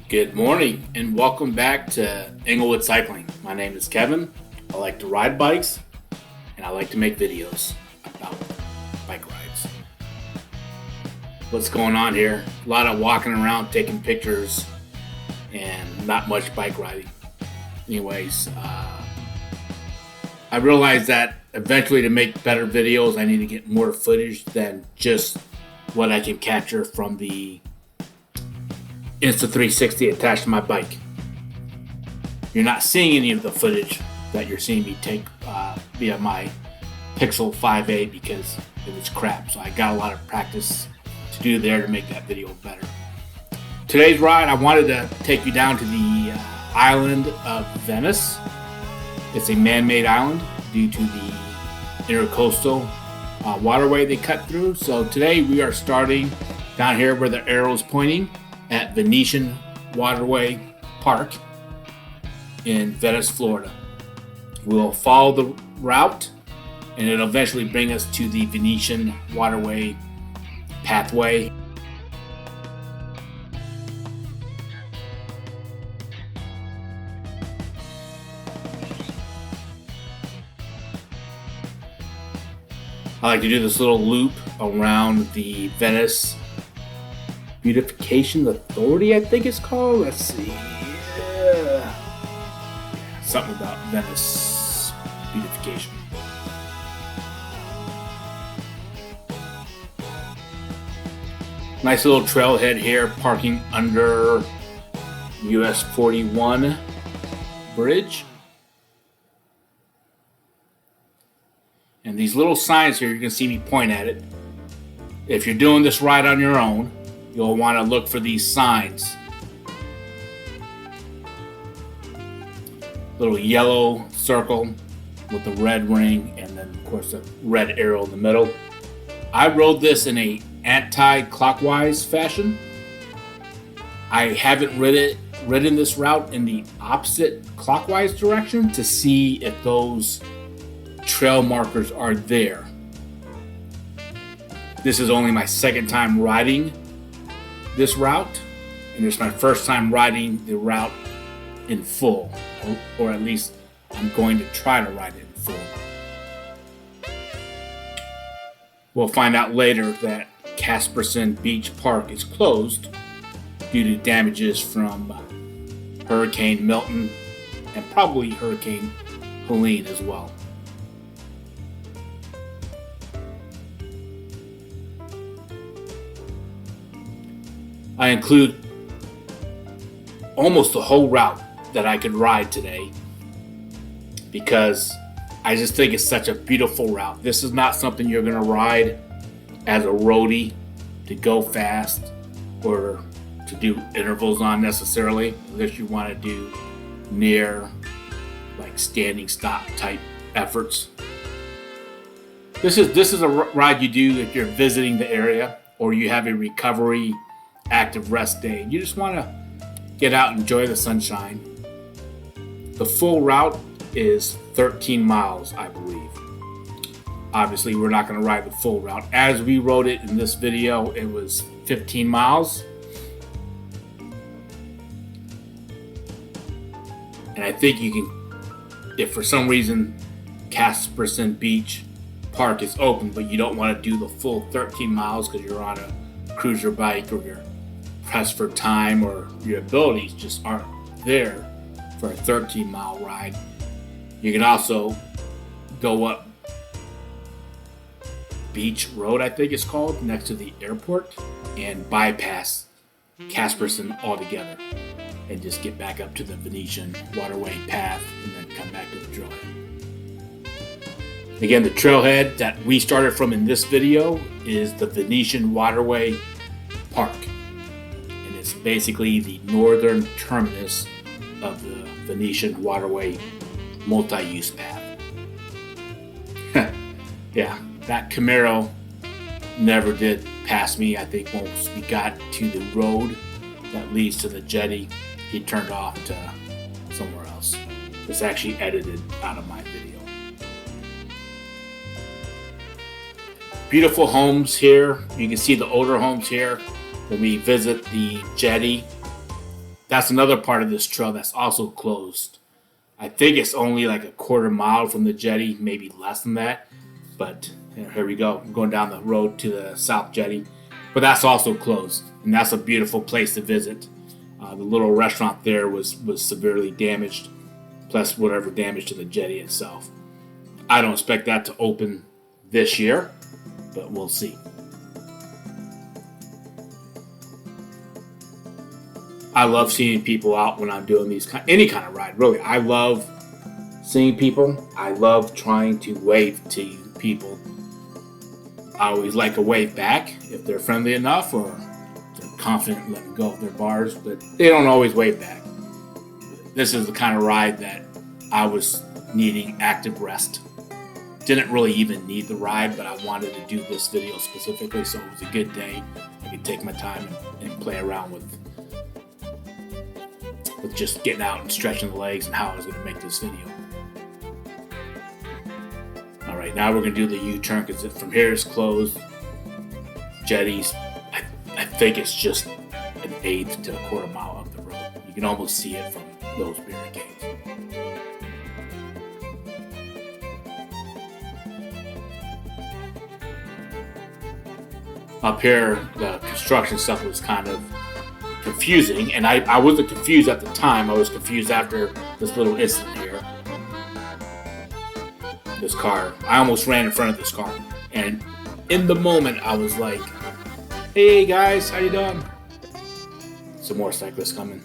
Good morning and welcome back to Englewood Cycling. My name is Kevin. I like to ride bikes and I like to make videos about bike rides. What's going on here? A lot of walking around taking pictures and not much bike riding. Anyways, I realized that eventually to make better videos I need to get more footage than just what I can capture from the Insta360 attached to my bike. You're not seeing any of the footage that you're seeing me take via my Pixel 5a because it was crap. So I got a lot of practice to do there to make that video better. Today's ride, I wanted to take you down to the island of Venice. It's a man-made island due to the intercoastal waterway they cut through. So today we are starting down here where the arrow is pointing at Venetian Waterway Park in Venice, Florida. We'll follow the route and it'll eventually bring us to the Venetian Waterway pathway. I like to do this little loop around the Venice Beautification Authority, I think it's called. Let's see. Something about Venice beautification. Nice little trailhead here, parking under US 41 bridge. And these little signs here, you can see me point at it. If you're doing this ride on your own, you'll want to look for these signs. Little yellow circle with the red ring and then of course a red arrow in the middle. I rode this in a anti-clockwise fashion. I haven't ridden this route in the opposite clockwise direction to see if those trail markers are there. This is only my second time riding this route, and it's my first time riding the route in full, or at least I'm going to try to ride it in full. We'll find out later that Caspersen Beach Park is closed due to damages from Hurricane Milton and probably Hurricane Helene as well. I include almost the whole route that I could ride today because I just think it's such a beautiful route. This is not something you're going to ride as a roadie to go fast or to do intervals on necessarily, unless you want to do near like standing stop type efforts. This is a ride you do if you're visiting the area or you have a recovery active rest day and you just want to get out and enjoy the sunshine. The full route is 13 miles, I believe. Obviously, we're not going to ride the full route. As we rode it in this video, it was 15 miles. And I think you can, if for some reason Caspersen Beach Park is open, but you don't want to do the full 13 miles because you're on a cruiser bike or you're pressed for time or your abilities just aren't there for a 13-mile ride, you can also go up Beach Road, I think it's called, next to the airport, and bypass Caspersen altogether and just get back up to the Venetian Waterway path and then come back to the trailhead. Again, the trailhead that we started from in this video is the Venetian Waterway Park. It's basically the northern terminus of the Venetian Waterway multi-use path. Yeah, that Camaro never did pass me. I think once we got to the road that leads to the jetty, he turned off to somewhere else. It's actually edited out of my video. Beautiful homes here. You can see the older homes here. When we visit the jetty that's another part of this trail that's also closed. I think it's only like a quarter mile from the jetty, maybe less than that. But here we go. I'm going down the road to the South Jetty. But that's also closed. And that's a beautiful place to visit. The little restaurant there was severely damaged, plus whatever damage to the jetty itself. I don't expect that to open this year, but we'll see. I love seeing people out when I'm doing any kind of ride. Really, I love seeing people. I love trying to wave to people. I always like a wave back if they're friendly enough or they're confident in letting go of their bars, but they don't always wave back. This is the kind of ride that I was needing active rest. Didn't really even need the ride, but I wanted to do this video specifically, so it was a good day. I could take my time and play around with just getting out and stretching the legs and how I was going to make this video. All right, now we're going to do the U-turn because from here it's closed. Jetties, I think it's just an eighth to a quarter mile up the road. You can almost see it from those barricades. Up here, the construction stuff was kind of confusing, and I wasn't confused at the time. I was confused after this little incident here. This car, I almost ran in front of this car, and in the moment I was like, hey guys, how you doing? Some more cyclists coming.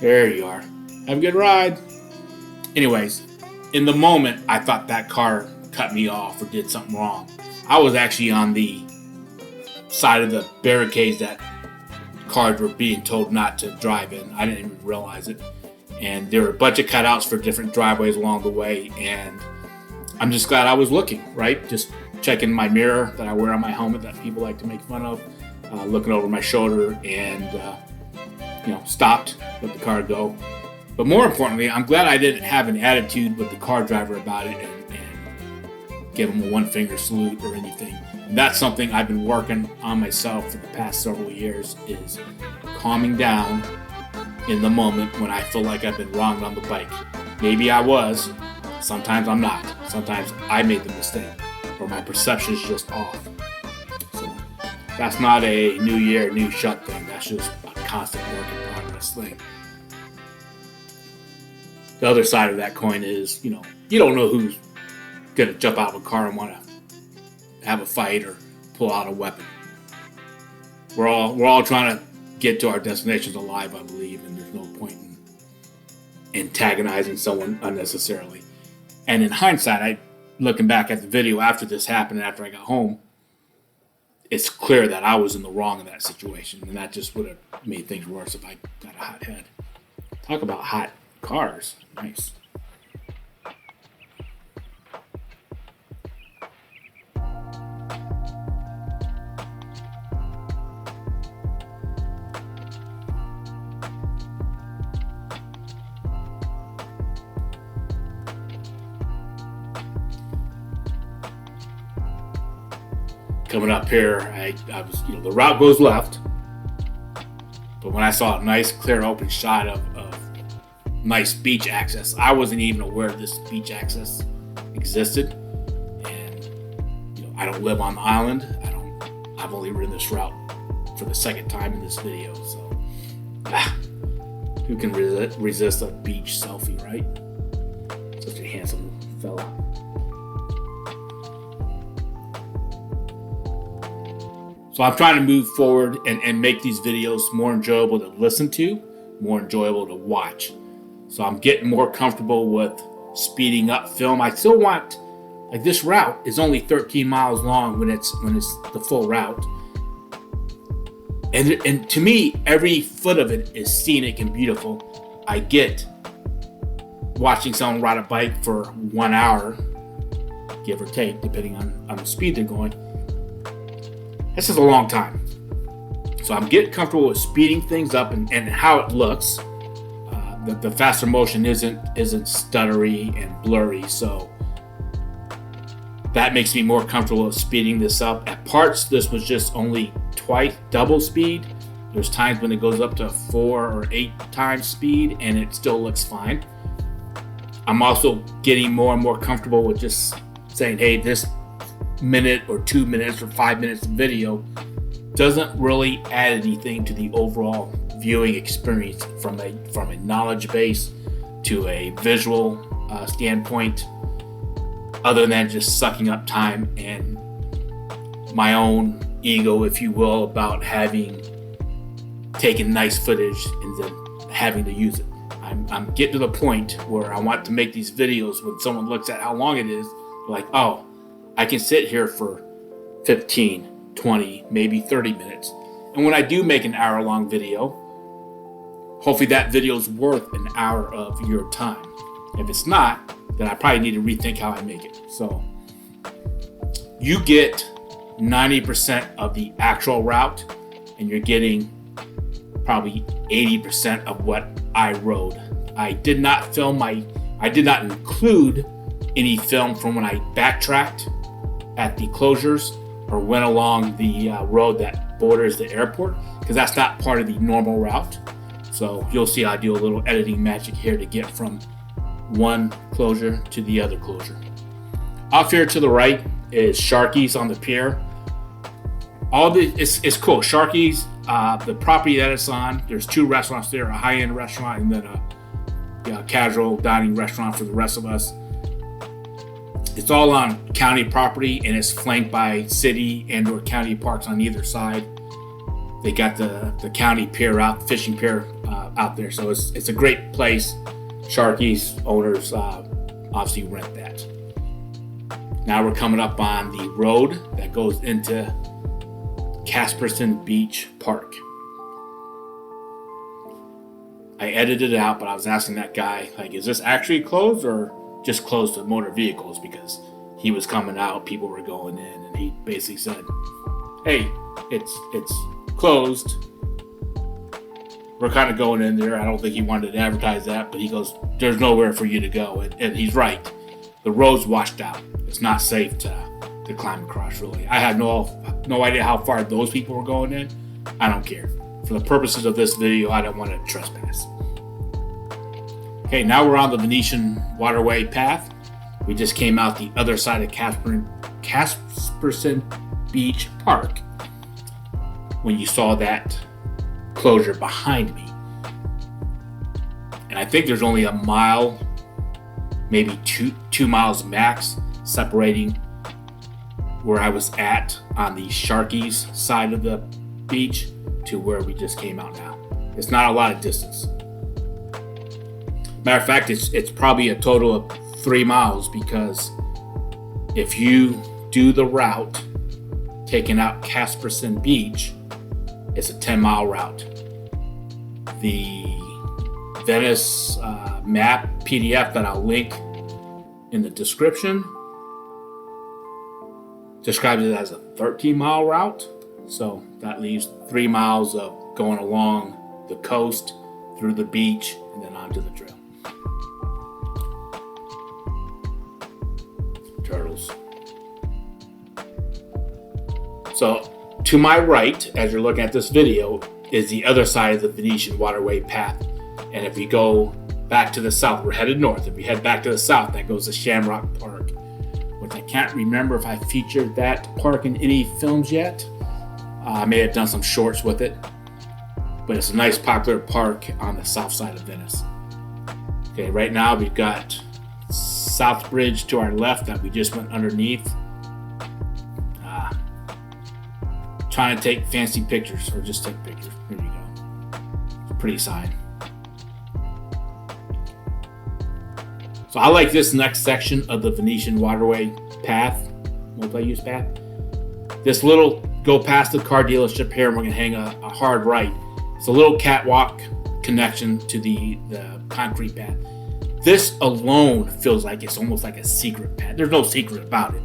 There you are. Have a good ride. Anyways, in the moment I thought that car cut me off or did something wrong. I was actually on the side of the barricades that cars were being told not to drive in. I didn't even realize it. And there were a bunch of cutouts for different driveways along the way. And I'm just glad I was looking, right? Just checking my mirror that I wear on my helmet that people like to make fun of. Looking over my shoulder and, stopped, let the car go. But more importantly, I'm glad I didn't have an attitude with the car driver about it and give him a one finger salute or anything. And that's something I've been working on myself for the past several years, is calming down in the moment when I feel like I've been wronged on the bike. Maybe I was, sometimes I'm not. Sometimes I made the mistake or my perception is just off. So that's not a new year, new shut thing. That's just a constant work in progress thing. The other side of that coin is, you don't know who's going to jump out of a car and want to have a fight or pull out a weapon. We're all trying to get to our destinations alive, I believe, and there's no point in antagonizing someone unnecessarily. And in hindsight, looking back at the video after this happened, after I got home, it's clear that I was in the wrong in that situation, and that just would have made things worse if I got a hot head. Talk about hot cars. Nice. Coming up here, I was, the route goes left, but when I saw a nice, clear, open shot of nice beach access, I wasn't even aware this beach access existed. And I don't live on the island. I've only ridden this route for the second time in this video, so who can resist a beach selfie, right? Such a handsome fella. So I'm trying to move forward and make these videos more enjoyable to listen to, more enjoyable to watch. So I'm getting more comfortable with speeding up film. I still want, this route is only 13 miles long when it's the full route. And to me, every foot of it is scenic and beautiful. I get watching someone ride a bike for 1 hour, give or take, depending on the speed they're going. This is a long time. So I'm getting comfortable with speeding things up and how it looks. The faster motion isn't stuttery and blurry, so that makes me more comfortable with speeding this up. At parts, this was just only double speed, There's times when it goes up to 4 or 8 times speed and it still looks fine. I'm also getting more and more comfortable with just saying, hey, this minute or 2 minutes or 5 minutes of video doesn't really add anything to the overall viewing experience from a knowledge base to a visual standpoint, other than just sucking up time and my own ego, if you will, about having taken nice footage and then having to use it. I'm getting to the point where I want to make these videos when someone looks at how long it is, like, oh, I can sit here for 15, 20, maybe 30 minutes. And when I do make an hour-long video, hopefully that video is worth an hour of your time. If it's not, then I probably need to rethink how I make it. So you get 90% of the actual route, and you're getting probably 80% of what I rode. I did not include any film from when I backtracked at the closures or went along the road that borders the airport, because that's not part of the normal route. So you'll see I do a little editing magic here to get from one closure to the other closure. Off here to the right is Sharky's on the pier. It's cool. Sharky's, the property that it's on, there's 2 restaurants there, a high-end restaurant and then a casual dining restaurant for the rest of us. It's all on county property and it's flanked by city and or county parks on either side. They got the county pier out, fishing pier out there. So it's a great place. Sharky's owners obviously rent that. Now we're coming up on the road that goes into Caspersen Beach Park. I edited it out, but I was asking that guy, like, is this actually closed or just closed to motor vehicles? Because he was coming out, people were going in, and he basically said, hey, it's closed. We're kind of going in there. I don't think he wanted to advertise that, but he goes, there's nowhere for you to go. And he's right. The road's washed out. It's not safe to climb across, really. I had no idea how far those people were going in. I don't care. For the purposes of this video, I don't want to trespass. Okay, now we're on the Venetian Waterway path. We just came out the other side of Caspersen Beach Park when you saw that closure behind me. And I think there's only a mile, maybe two miles max, separating where I was at on the Sharky's side of the beach to where we just came out now. It's not a lot of distance. Matter of fact, it's probably a total of 3 miles, because if you do the route taking out Caspersen Beach, it's a 10-mile route. The Venice map PDF that I'll link in the description describes it as a 13-mile route. So that leaves 3 miles of going along the coast, through the beach, and then onto the trail. Turtles. So to my right, as you're looking at this video, is the other side of the Venetian Waterway path. And if we go back to the south, we're headed north. If we head back to the south, that goes to Shamrock Park, which I can't remember if I featured that park in any films yet. I may have done some shorts with it, but it's a nice popular park on the south side of Venice. Okay, right now we've got South Bridge to our left that we just went underneath. Trying to take fancy pictures, or just take pictures. Here you go. It's a pretty sign. So I like this next section of the Venetian Waterway path, multi-use path. This little, go past the car dealership here, and we're gonna hang a hard right. It's a little catwalk connection to the concrete path. This alone feels like it's almost like a secret path. There's no secret about it.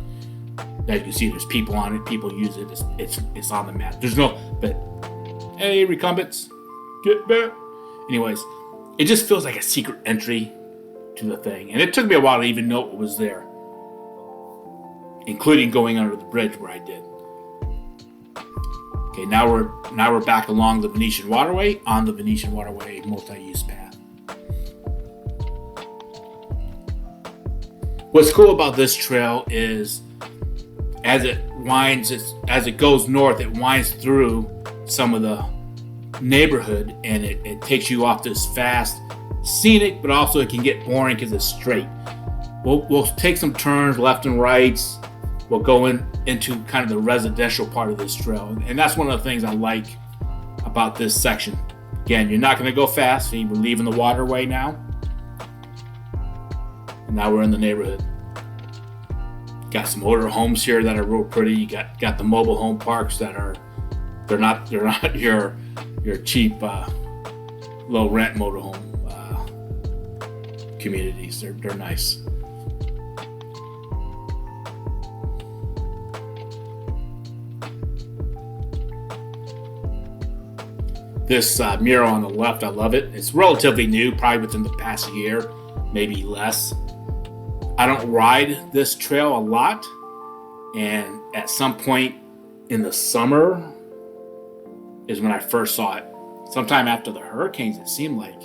As you can see, there's people on it, people use it, it's on the map. There's no, but hey, recumbents, get back. Anyways, it just feels like a secret entry to the thing. And it took me a while to even know it was there, including going under the bridge where I did. Okay, now we're back along the Venetian Waterway on the Venetian Waterway multi-use path. What's cool about this trail is as it goes north, it winds through some of the neighborhood, and it takes you off this fast, scenic, but also it can get boring because it's straight. We'll take some turns left and rights. We'll go into kind of the residential part of this trail, and that's one of the things I like about this section. Again, you're not going to go fast. We're leaving the waterway now, and now we're in the neighborhood. Got some older homes here that are real pretty. You got the mobile home parks that they're not your cheap low rent motorhome communities. They're nice. This mural on the left, I love it. It's relatively new, probably within the past year, maybe less. I don't ride this trail a lot, and at some point in the summer is when I first saw it. Sometime after the hurricanes, it seemed like.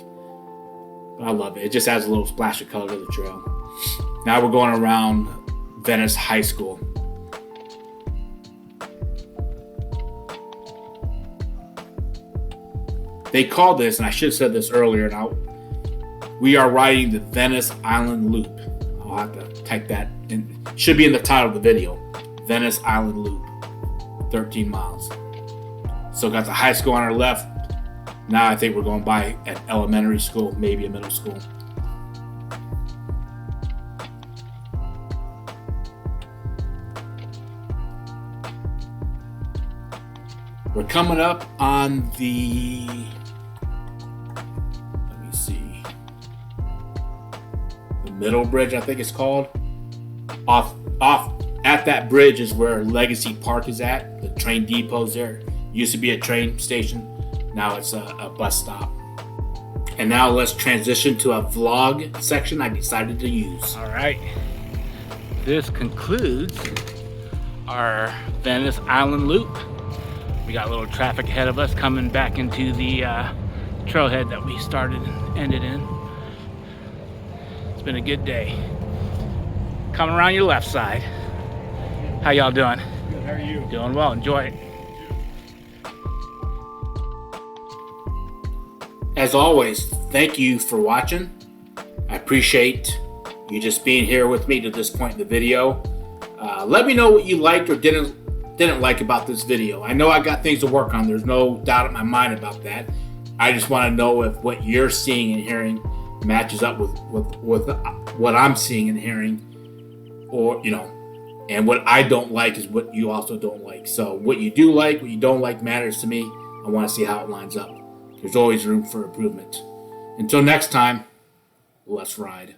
But I love it. It just adds a little splash of color to the trail. Now we're going around Venice High School. They call this, and I should have said this earlier, we are riding the Venice Island Loop. I'll have to type that in. It should be in the title of the video. Venice Island Loop, 13 miles. So got the high school on our left. Now I think we're going by an elementary school, maybe a middle school. We're coming up on the, let me see, the middle bridge, I think it's called. Off at that bridge is where Legacy Park is at. The train depot's there. Used to be a train station. Now it's a bus stop. And now let's transition to a vlog section I decided to use. All right. This concludes our Venice Island Loop. We got a little traffic ahead of us coming back into the trailhead that we started and ended in. It's been a good day. Coming around your left side. How y'all doing? Good, how are you? Doing well, enjoy it. As always, thank you for watching. I appreciate you just being here with me to this point in the video. Let me know what you liked or didn't like about this video. I know I got things to work on. There's no doubt in my mind about that. I just want to know if what you're seeing and hearing matches up with what I'm seeing and hearing, or and what I don't like is what you also don't like. So what you do like, what you don't like matters to me. I want to see how it lines up. There's always room for improvement. Until next time, let's ride.